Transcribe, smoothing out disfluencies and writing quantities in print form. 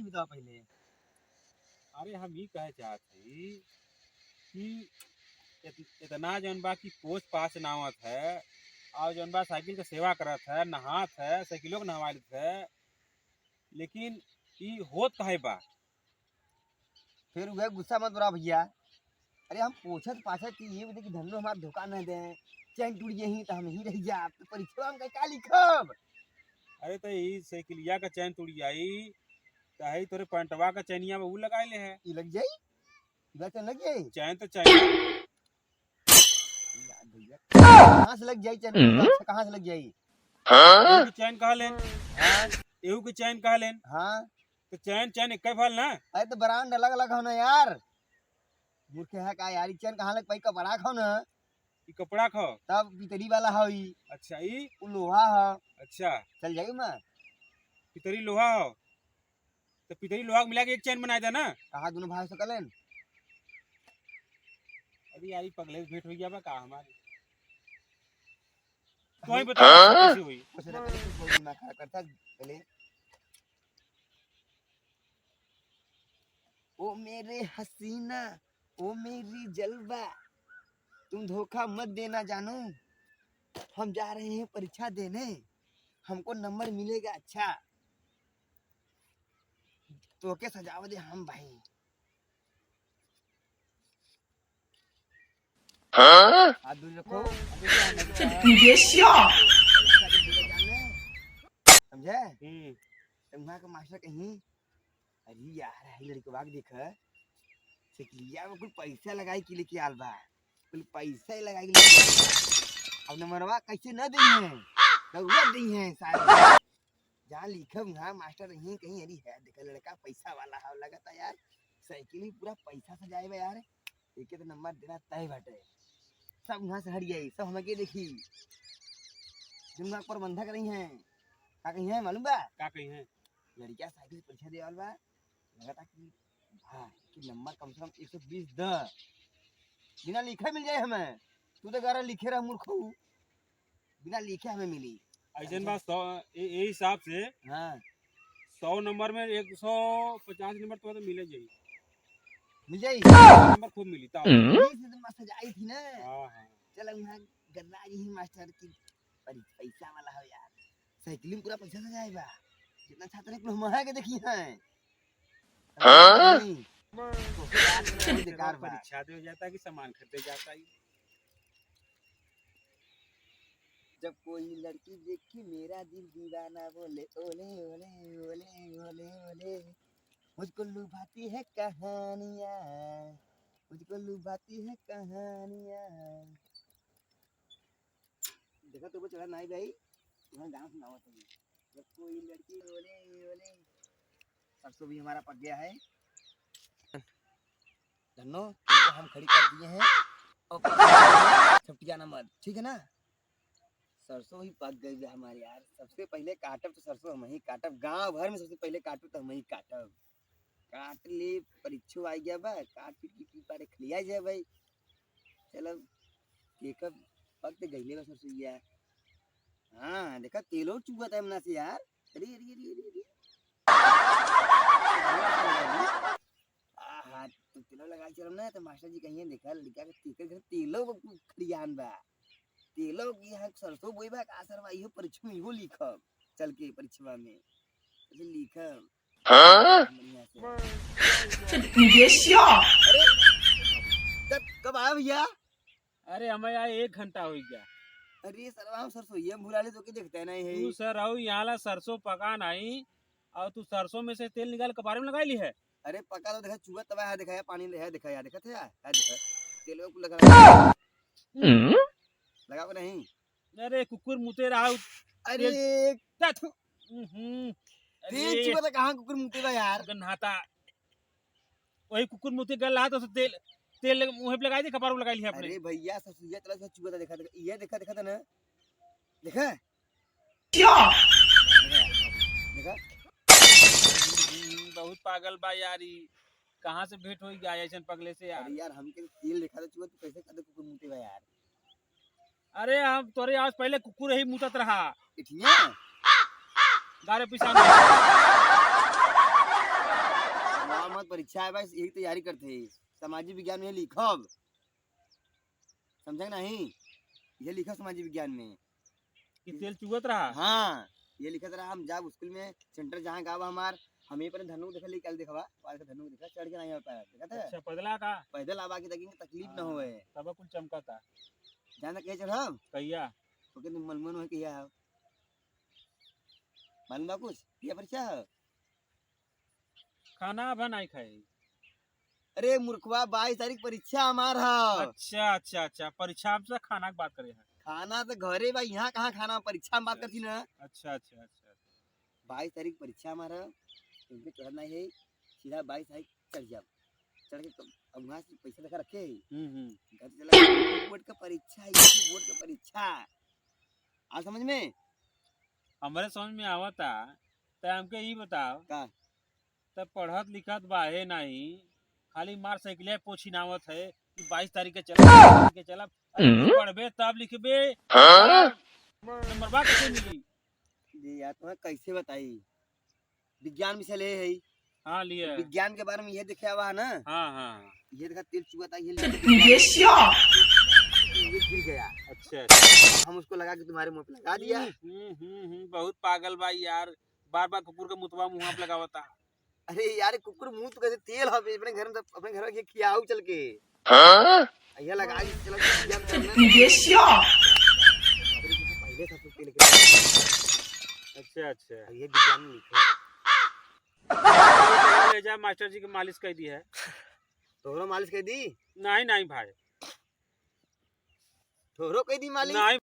जी बताओ पहले। अरे हम ये कहे चाहते कि इतना जौन बा की पोस्ट पास नावत है और जौन बा साइकिल के सेवा करत है, नहात है, साइकिलों के नहवात है, लेकिन ये होत काहे बा? फिर वह गुस्सा मत बड़ा भैया। अरे हम पूछत पाछत कि ये बता कि धंधो हमारा धोखा न दे, चैन टूट यही तो हम ही रह जा, तो परीक्षा में का लिखब? अरे तो ये साइकिलिया का चैन टूट जाई तो है तोरे पंटवा का चैनिया में वो लगा ले है। ये लग जाई, तो लग जाई। चैन तो चाहिए भैया कहाँ से लग जाई चैन? अच्छा कहाँ से लग जाई? एहू की चैन कहा लेन, हाँ एहू की चैन कहा लेन, हाँ। तो चैन चैन एक फल ना। अरे तो ब्रांड अलग अलग हो ना यार, मूर्ख है का यार। चैन कहाँ लग पाई? कपड़ा खाओ ना, ये कपड़ा खो। तब भीतरी वाला हो ई, अच्छा ये वो लोहा हो। अच्छा चल जाई मैं। पितरी लोहा हो तो पितरी लोहा मिला के एक चैन बनाए था ना। कहाँ दोनों भाई सकलन? अरे यार ये पगले से भेंट हो गया बा का हमारे। तो ही बता कैसे हुई। कुछ ना पहले तू कोई दिमाग खराब करता पहले। ओ मेरे हसीना, ओ मेरी जलवा, तुम धोखा मत देना जानू। हम जा रहे हैं परीक्षा देने, हमको नंबर मिलेगा अच्छा, तो के सजाव दे हम भाई। हाथ दूर रखो। समझे? वहाँ का मास्टर कहीं, अरे यार है लड़के बाग देख सिकलिया में कुछ पैसा लगाई के लेके आल बा, कुछ पैसा ही लगाई के लेके आल बा। अब नंबरवा कैसे न दी है, दौलत दी है सारे। जहाँ लिखब वहाँ मास्टर यहीं कहीं, अरे है देखा लड़का पैसा वाला है, लगता यार साइकिल ही पूरा पैसा सजाए बा यार, एक तो नंबर देना तय बाटे। सब वहाँ से हट गई, सब हमें के देखी जिन वहाँ प्रबंधक रही हैं। का कहीं है मालूम बा? का कही है? लड़किया साइकिल परीक्षा दे वाल बा, लगता कि भाई कि नंबर कम से कम 120 द बिना लिखे मिल जाए हमें। तू तो गारा लिखे रह मूर्ख, बिना लिखे हमें मिली। ऐसे बात 100 ये हिसाब से। हाँ 100 नंबर में 150 नंबर तो मिले जाई, मिल जाई नंबर खूब मिली ता। तो मस्त जाई थी ना। हां हां चल वहाँ गन्ना जी मास्टर की पैसा वाला हो यार, साइकिल में पूरा पैसा सजाए बा। कितना छात्र है हम है के देखी हैं। हाँ परीक्षा दे जाता है कि सामान खरीदे जाता है। जब कोई लड़की देखी मेरा दिल दीवाना बोले ओले ओले ओले ओले ओले, मुझको लुभाती है कहानियाँ, मुझको लुभाती है कहानियाँ। देखा तो वो चढ़ा नहीं भाई, तुम्हें गाना सुनाओ तुम्हें। जब कोई लड़की ओले ओले, सरसों भी हमारा पक गया है धन्नो, तो हम खड़ी कर दिए हैं और छपटियाना मत, ठीक है ना। सरसों ही पक गई हमारे यार। सबसे पहले काटब तो सरसों हम ही काटब, गांव भर में सबसे पहले काटू तो हम ही काटब। काट ले, परीक्षो आ गया बा, काट पीट की पारे खलिया जाए भाई। चलो देखब पक तो गईले बा सरसों यार। हाँ देखा तेलो चुआ था हमना से यार। अरे अरे अरे अरे हाँ तो तेलो लगा चलम ना, तो मास्टर जी कहिए देखा लड़का के तेलो खलियान बा, तेलो की यहाँ सरसों बोई बा का सरवा, इहो परीक्षा में इहो लिखब, चल के परीक्षा में ऐसे लिखब। हाँ कब आया भैया? अरे हमें यहाँ 1 घंटा हो गया। अरे सरवा हम सरसों ये भूला ले तो के देखते नहीं है। तू सर आओ यहाँ ला सरसों पका नहीं और तू सरसों में से तेल निकाल कपारे में लगा ली है। अरे पका तो देखा चुआ तवा है, देखा पानी है, देखा यार, देखा थे यार, देखा तेल को लगा लगा को नहीं। अरे कुकुर मुते रहा। अरे तेल चुआ तो कहाँ कुकुर मुते बा यार, नहाता वही कुकुर मुते गल रहा तो तेल तेल मुंह पे लगाई थी, कपार में लगाई ली अपने। अरे भैया ससुरिया चला से चुआ था, देखा देखा ये देखा देखा था ना, देखा देखा बहुत पागल बा यारी, कहाँ से भेंट हो गया ऐसा पगले से यार। अरे यार हमके तेल देखा था चुआ, तू कैसे कहते कुकुर मुते बा यार। अरे हम तोरे आज पहले कुकुर ही मुतत रहा इठिया गारे पिसाने। परीक्षा है बस, यही तैयारी करते हैं। सामाजिक विज्ञान में लिखब, समझे नहीं? ये लिखा सामाजिक विज्ञान में कि तेल चुगत रहा। हाँ, ये लिखा रहा। हम जब स्कूल में सेंटर जहाँ गाँव हमार, हम यहीं पर धनु देखा कल देखवा पार का धनु देखा, चढ़ के नहीं हो पाया, देखा था? अच्छा पैदला का पैदल आवा के तक तकलीफ न होए। तब कुल चमका था जाना कहे चढ़ब कहिया तो तुम मनमन हो किया है मालूम बा कुछ ये परीक्षा है? खाना बनाई खाई। अरे मूर्खवा 22 तारीख परीक्षा हमार है। अच्छा अच्छा अच्छा परीक्षा से खाना की बात करे हैं। खाना तो घरे बा, यहाँ कहाँ खाना, परीक्षा में बात करती ना। अच्छा अच्छा अच्छा 22 तारीख परीक्षा हमारा, उनके चढ़ना है सीधा 22 तारीख चढ़ जाओ, चढ़ के अब वहाँ से पैसा लेकर रखे घर चला। बोर्ड का परीक्षा है, बोर्ड का परीक्षा आ समझ में? हमारे समझ में आवता। तो हमके ये बताओ का तब पढ़त लिखत बाहे नहीं, खाली मार साइकिल पोछी नावत है कि 22 तारीख के चला पढ़बे तब लिखबे नंबर बा कैसे मिली? जी यार तुम्हें कैसे बताई, विज्ञान विषय ले है। हाँ लिए विज्ञान के बारे में ये देखे हुआ है ना। हाँ हाँ ये देखा तेल चुका था, ये गिर गया। अच्छा हम उसको लगा के तुम्हारे मुंह पे लगा दिया। बहुत पागल भाई यार, बार बार कुकुर का मुतवा मुँह पे लगावता। अरे यार कुकुर मुंह तो कैसे तेल है अपने घर में, अपने घर में खियाऊ चल के ये लगा के चला पहले था तो तेल के। अच्छा अच्छा ये विज्ञान में लिखा ले जा मास्टर जी के मालिश कर दी है। तोहरो मालिश कर दी? नहीं नहीं भाई तोहरो कह दी मालिश? नहीं